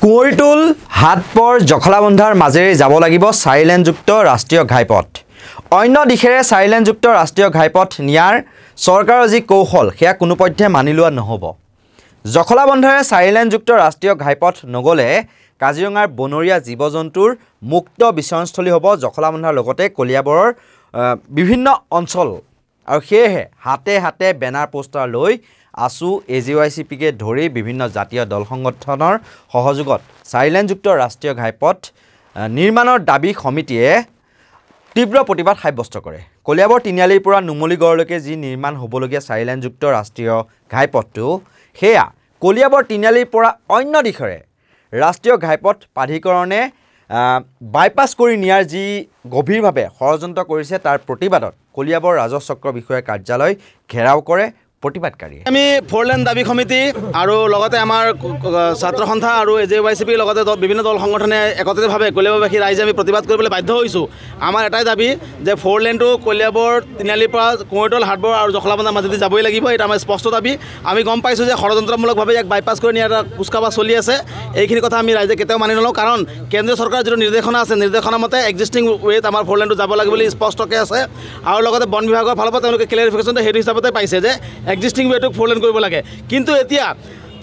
কুঁৱৰীটোল হাটপৰ জখলাবন্ধাৰ মাজেৰে যাব লাগিব 4 লেনযুক্ত ৰাষ্ট্ৰীয় ঘাইপথ। অন্য দিশেৰে 4 লেনযুক্ত ৰাষ্ট্ৰীয় ঘাইপথ নিয়াৰ চৰকাৰৰ যি কৌশল সেয়া কোনোপধ্যে মানি লোৱা নহ'ব। জখলাবন্ধাৰে 4 লেনযুক্ত ৰাষ্ট্ৰীয় ঘাইপথ নগলে কাজিৰঙাৰ বনৰীয়া জীৱ-জন্তুৰ মুক্ত বিচৰণস্থলী হ'ব জখলাবন্ধাৰ লগতে কলিয়াবৰৰ বিভিন্ন অঞ্চল। আৰু সেয়েহে হাতে হাতে বেনাৰ পোষ্টাৰ লৈ ASU AGYCPকে ধৰি বিভিন্ন জাতীয় দল সংগঠনৰ সহযোগত 4 লেনযুক্ত ৰাষ্ট্ৰীয় ঘাইপথ নিৰ্মাণৰ দাবী সমিতিয়ে তীব্ৰ প্ৰতিবাদ সাব্যস্ত কৰে। কলিয়াবৰ তিনিআলিৰ পৰা নুমলীগড়লৈকে যি নিৰ্মাণ হ'বলগীয়া 4 লেনযুক্ত ৰাষ্ট্ৰীয় ঘাইপথটো সেয়া কলিয়াবৰ তিনিআলিৰ পৰা অন্য দিশেৰে ৰাষ্ট্ৰীয় ঘাইপথ প্ৰাধিকৰণে বাইপাছ কৰি নিয়াৰ যি গভীৰভাৱে ষড়যন্ত্ৰ কৰিছে তাৰ প্ৰতিবাদত কলিয়াবৰ ৰাজহ চক্ৰ বিষয়া কাৰ্যালয় ঘেৰাও কৰে প্ৰতিবাদকাৰী। আমি 4 লেন দাবী সমিতি আৰু লগতে আমাৰ ছাত্ৰ সন্থা আৰু AGYCPৰ লগতে বিভিন্ন দল সংগঠনে একত্ৰিতভাৱে কলিয়াবৰবাসী ৰাইজে আমি প্ৰতিবাদ কৰিবলৈ বাধ্য হৈছোঁ। আমাৰ এটাই দাবী যে 4 লেনটো কলিয়াবৰ তিনিআলিৰ পৰা কুঁৱৰীটোল হাটবৰ আৰু জখলাবন্ধাৰ মাজেদি যাবই লাগিব। এটা আমাৰ স্পষ্ট দাবী। আমি গম পাইছোঁ যে ষড়যন্ত্ৰমূলকভাৱে ইয়াক বাইপাছ কৰি নিয়াৰ এটা কুচকাৱাজ চলি আছে। এইখিনি কথা আমি ৰাইজে কেতিয়াও মানি নলওঁ, কাৰণ কেন্দ্ৰীয় চৰকাৰৰ যিটো নিৰ্দেশনা আছে নিৰ্দেশনা মতে এক্সিষ্টিং ৱেত আমাৰ 4 লেনটো যাব লাগে বুলি স্পষ্টকৈ আছে। আৰু লগতে বন বিভাগৰ ফালৰ পৰা তেওঁলোকে ক্লেৰিফিকেশ্যনটো সেইটো হিচাপতে পাইছে যে এক্সিষ্টিং ৱেটোক 4 লেন কৰিব লাগে। কিন্তু এতিয়া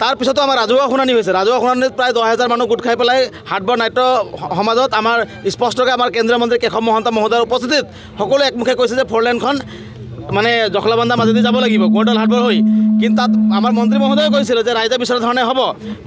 তাৰ পিছতো আমাৰ ৰাজহুৱা শুনানি হৈছে। ৰাজহুৱা শুনানিত প্ৰায় 10,000 মানুহ গোট খাই পেলাই হাটবৰ নাট্য সমাজত আমাৰ স্পষ্টকৈ আমাৰ কেন্দ্ৰীয় মন্ত্ৰী কেশৱ মহন্ত মহোদয়ৰ উপস্থিতিত সকলোৱে একমুখে কৈছে যে 4 লেনখন মানে জখলাবন্ধাৰ মাজেদি যাব লাগিব কুঁৱৰীটোল হাটবৰ হৈ। কিন্তু তাত আমাৰ মন্ত্ৰী মহোদয়ে কৈছিলে যে ৰাইজে বিচৰা ধৰণে হ'ব।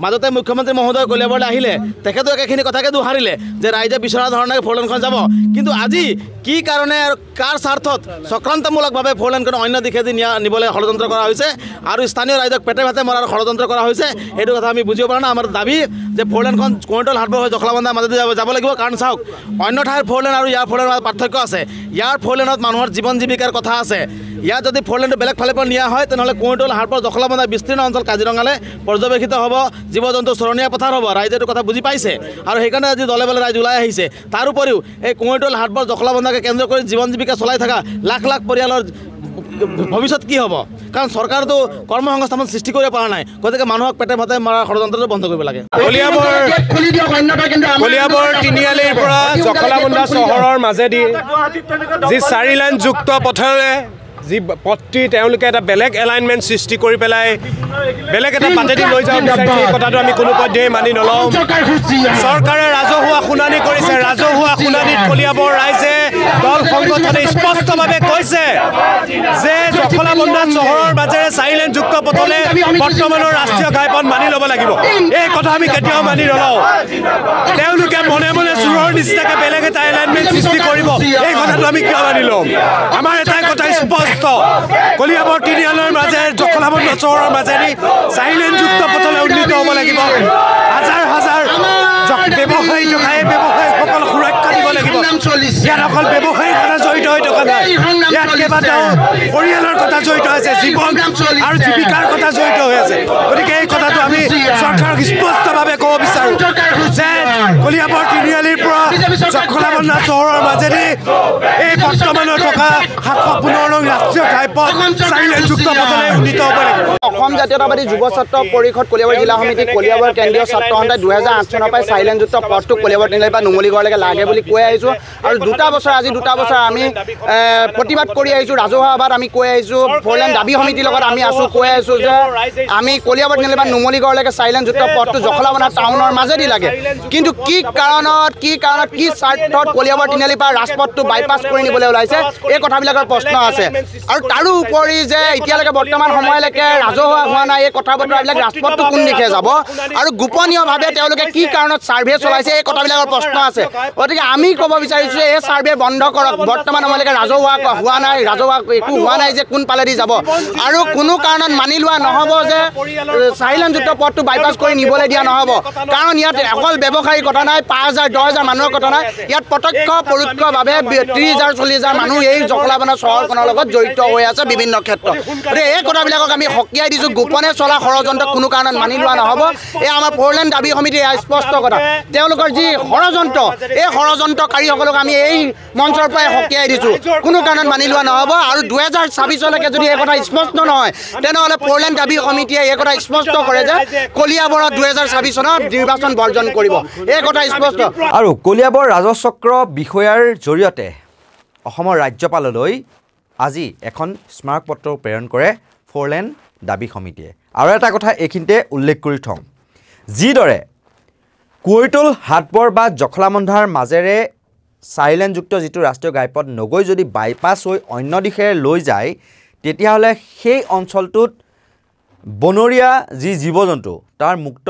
মাজতে মুখ্যমন্ত্ৰী মহোদয় কলিয়াবৰলৈ আহিলে, তেখেতেও একেখিনি কথাকে দোহাৰিলে যে ৰাইজে বিচৰা ধৰণে 4 লেনখন যাব। কিন্তু আজি কি কাৰণে আৰু কাৰ স্বাৰ্থত চক্ৰান্তমূলকভাৱে 4 লেনখন অন্য দিশেদি নিবলৈ ষড়যন্ত্ৰ কৰা হৈছে আৰু স্থানীয় ৰাইজক পেটে ভাতে মৰাৰ ষড়যন্ত্ৰ কৰা হৈছে, এইটো কথা আমি বুজিব পৰা নাই। আমাৰ দাবী যে 4 লেনখন কুঁৱৰীটোল হাটবৰ হৈ জখলাবন্ধাৰ মাজেদি যাব লাগিব। কাৰণ চাওক, অন্য ঠাইৰ 4 লেন আৰু ইয়াৰ 4 লেনৰ মাজত পাৰ্থক্য আছে। ইয়াৰ 4 লেনত মানুহৰ জীৱন জীৱিকাৰ কথা আছে। ইয়াত যদি 4 লেনটো বেলেগ ফালৰ পৰা নিয়া হয় তেনেহ'লে কুঁৱৰীটোল হাটবৰ জখলাবন্ধাৰ বিস্তীৰ্ণ অঞ্চল কাজিৰঙালৈ পৰ্যবেক্ষিত হ'ব, জীৱ জন্তু চৰণীয়া পথাৰ হ'ব। ৰাইজে এইটো কথা বুজি পাইছে আৰু সেইকাৰণে আজি দলে বলে ৰাইজ ওলাই আহিছে। তাৰ উপৰিও এই কুঁৱৰীটোল হাটবৰ জখলাবন্ধাকে কেন্দ্ৰ কৰি জীৱন জীৱিকা চলাই থকা লাখ লাখ পৰিয়ালৰ ভৱিষ্যত কি হ'ব? কাৰণ চৰকাৰতো কৰ্মসংস্থাপন সৃষ্টি কৰিব পৰা নাই। গতিকে মানুহক পেটে ভাতে মৰাৰ ষড়যন্ত্ৰটো বন্ধ কৰিব লাগে। কলিয়াবৰ তিনিআলিৰ পৰা জখলাবন্ধা চহৰৰ মাজেদি যি 4 লেনযুক্ত পথেৰে যি পথটি তেওঁলোকে এটা বেলেগ এলাইনমেণ্ট সৃষ্টি কৰি পেলাই বেলেগ এটা বাটেদি লৈ যাব বিচাৰিছে, এই কথাটো আমি কোনোপধ্যেই মানি নলওঁ। চৰকাৰে ৰাজহুৱা শুনানি কৰিছে। ৰাজহুৱা শুনানিত কলিয়াবৰ ৰাইজে দল সংগঠনে স্পষ্টভাৱে কৈছে যে জখলাবন্ধা চহৰৰ মাজেৰে 4 লেনযুক্ত পথলে বৰ্তমানৰ ৰাষ্ট্ৰীয় ঘাইপথ মানি ল'ব লাগিব। এই কথা আমি কেতিয়াও মানি নলওঁ। তেওঁলোকে মনে মনে চোৰৰ নিচিনাকৈ বেলেগ এটা এলাইনমেণ্ট সৃষ্টি কৰিব, এই কথাটো আমি কিয় মানি ল'ম? আমাৰ এটাই কথা স্পষ্ট, কলিয়াবৰ তিনিআলিৰ মাজেৰে জখলাবন্ধা চহৰৰ মাজেদি 4 লেনযুক্ত পথলৈ উন্নীত হ'ব লাগিব। হাজাৰ হাজাৰ ব্যৱসায়ী থকা এই ব্যৱসায়ীসকল সুৰক্ষা দিব লাগিব। ইয়াত অকল ব্যৱসায়ীৰ কথা জড়িত হৈ থকা নাই, ইয়াত কেইবাটাও পৰিয়ালৰ কথা জড়িত আছে, জীৱন আৰু জীৱিকাৰ কথা জড়িত হৈ আছে। গতিকে এই কথাটো আমি চৰকাৰক স্পষ্টভাৱে ক'ব বিচাৰোঁ যে কলিয়াবৰ তিনিআলিৰ পৰা জখলাবন্ধা চহৰৰ মাজেদি এই বৰ্তমানৰ থকা 715 নং ৰাষ্ট্ৰীয় ঘাইপথ 4 লেনযুক্ত পথলৈ উন্নীত হ'ব লাগিব। অসম জাতীয়তাবাদী যুৱ ছাত্ৰ পৰিষদ কলিয়াবৰ জিলা সমিতি কলিয়াবৰ কেন্দ্ৰীয় ছাত্ৰ সন্থাই 2008 চনৰ পৰাই 4 লেনযুক্ত পথটো কলিয়াবৰ তিনিআলিৰ পৰা নুমলীগড়লৈকে লাগে বুলি কৈ আহিছোঁ। আৰু আজি 2 বছৰ আমি প্ৰতিবাদ কৰি আহিছোঁ। ৰাজহুৱা সভাত আমি কৈ আহিছোঁ, 4 লেন দাবী সমিতিৰ লগত আমি কৈ আহিছোঁ যে আমি কলিয়াবৰ তিনিআলিৰ পৰা নুমলীগড়লৈকে 4 লেনযুক্ত পথটো জখলাবন্ধা টাউনৰ মাজেদি লাগে। কিন্তু কি কাৰণত কি স্বাৰ্থত কলিয়াবৰ তিনিআলিৰ পৰা ৰাজপথটো বাইপাছ কৰি নিবলৈ ওলাইছে, এই কথাবিলাকৰ প্ৰশ্ন আছে। আৰু তাৰোপৰি যে এতিয়ালৈকে বৰ্তমান সময়লৈকে ৰাজহুৱা হোৱা নাই এই কথা বতৰাবিলাক, ৰাজপথটো কোন দিশে যাব আৰু গোপনীয়ভাৱে তেওঁলোকে কি কাৰণত ছাৰ্ভে চলাইছে, এই কথাবিলাকৰ প্ৰশ্ন আছে। গতিকে আমি ক'ব বিচাৰিছোঁ এই ছাৰ্ভে বন্ধ কৰক। বৰ্তমান সময়লৈকে ৰাজহুৱা হোৱা নাই, ৰাজহুৱা একো হোৱা নাই যে কোন পালেদি যাব। আৰু কোনো কাৰণত মানি লোৱা নহ'ব যে 4 লেনযুক্ত পথটো বাইপাছ কৰি নিবলৈ দিয়া নহ'ব। কাৰণ ইয়াত অকল ব্যৱসায়ীৰ কথা নাই, 5,000 10,000 মানুহৰ কথা ঘটনা ইয়াত প্ৰত্যক্ষ পৰোক্ষভাৱে 30,000-40,000 মানুহ এই জখলাবন্ধা চহৰখনৰ লগত জড়িত হৈ আছে বিভিন্ন ক্ষেত্ৰত গতিকে এই কথাবিলাকক আমি সকীয়াই দিছোঁ গোপনে চলা ষড়যন্ত্ৰ কোনো কাৰণত মানি লোৱা নহ'ব এই আমাৰ ফ'ৰলেন দাবী সমিতিৰ স্পষ্ট কথা তেওঁলোকৰ যি ষড়যন্ত্ৰ এই ষড়যন্ত্ৰকাৰীসকলক আমি এই মঞ্চৰ পৰাই সকীয়াই দিছোঁ কোনো কাৰণত মানি লোৱা নহ'ব আৰু 2026লৈকে যদি এই কথা স্পষ্ট নহয় তেনেহ'লে ফ'ৰলেন দাবী সমিতিয়ে এই কথা স্পষ্ট কৰে যে কলিয়াবৰত 2026 চনত নিৰ্বাচন বৰ্জন কৰিব এই কথা স্পষ্ট আৰু কলিয়াবৰ ৰাজচক্ৰ বিষয়াৰ জৰিয়তে অসমৰ ৰাজ্যপাললৈ আজি এখন স্মাৰকপত্ৰ প্ৰেৰণ কৰে ফ'ৰলেন দাবী সমিতিয়ে আৰু এটা কথা এইখিনিতে উল্লেখ কৰি থওঁ যিদৰে কুৱৈতল হাটবৰ বা জখলাবন্ধাৰ মাজেৰে চাৰিলেনযুক্ত যিটো ৰাষ্ট্ৰীয় ঘাইপথ নগৈ যদি বাইপাছ হৈ অন্য দিশেৰে লৈ যায় তেতিয়াহ'লে সেই অঞ্চলটোত বনৰীয়া যি জীৱ জন্তু তাৰ মুক্ত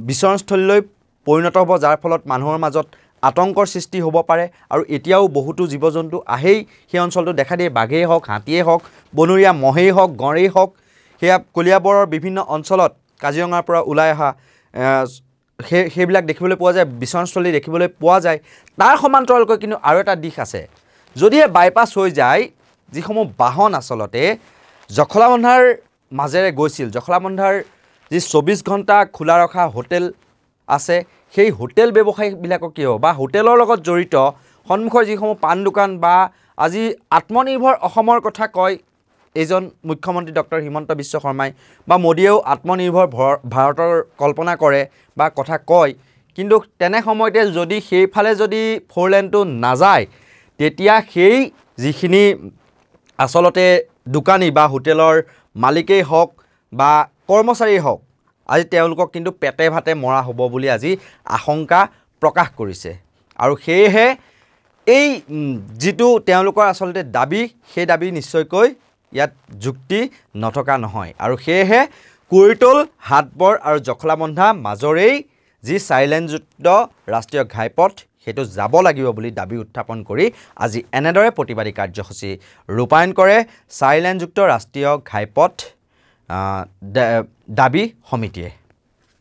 বিচৰণস্থলীলৈ পৰিণত হ'ব যাৰ ফলত মানুহৰ মাজত আতংকৰ সৃষ্টি হ'ব পাৰে আৰু এতিয়াও বহুতো জীৱ জন্তু আহেই সেই অঞ্চলটো দেখা দিয়ে বাঘেই হওক হাতীয়ে হওক বনৰীয়া মহেই হওক গঁড়েই হওক সেয়া কলিয়াবৰৰ বিভিন্ন অঞ্চলত কাজিৰঙাৰ পৰা ওলাই অহা সেইবিলাক দেখিবলৈ পোৱা যায় বিচৰণস্থলী দেখিবলৈ পোৱা যায় তাৰ সমান্তৰালকৈ কিন্তু আৰু এটা দিশ আছে যদিহে বাইপাছ হৈ যায় যিসমূহ বাহন আচলতে জখলাবন্ধাৰ মাজেৰে গৈছিল জখলাবন্ধাৰ যি 24 ঘণ্টা খোলা ৰখা হোটেল আছে সেই হোটেল ব্যৱসায়ীবিলাকক কি হ'ব বা হোটেলৰ লগত জড়িত সন্মুখৰ যিসমূহ পাণ দোকান বা আজি আত্মনিৰ্ভৰ অসমৰ কথা কয় এইজন মুখ্যমন্ত্ৰী ডক্টৰ হিমন্ত বিশ্ব শৰ্মাই বা মোদীয়েও আত্মনিৰ্ভৰ ভাৰতৰ কল্পনা কৰে বা কথা কয় কিন্তু তেনে সময়তে যদি সেইফালে যদি ফ'ৰলেনটো নাযায় তেতিয়া সেই যিখিনি আচলতে দোকানী বা হোটেলৰ মালিকেই হওক বা কৰ্মচাৰীয়ে হওক আজি তেওঁলোকক কিন্তু পেটে ভাতে মৰা হ'ব বুলি আজি আশংকা প্ৰকাশ কৰিছে আৰু সেয়েহে এই যিটো তেওঁলোকৰ আচলতে দাবী সেই দাবী নিশ্চয়কৈ ইয়াত যুক্তি নথকা নহয় আৰু সেয়েহে কুৱৈতল হাটবৰ আৰু জখলাবন্ধা মাজৰেই যি চাৰিলেনযুক্ত ৰাষ্ট্ৰীয় ঘাইপথ সেইটো যাব লাগিব বুলি দাবী উত্থাপন কৰি আজি এনেদৰে প্ৰতিবাদী কাৰ্যসূচী ৰূপায়ণ কৰে চাৰিলেনযুক্ত ৰাষ্ট্ৰীয় ঘাইপথ দাবী সমিতিয়ে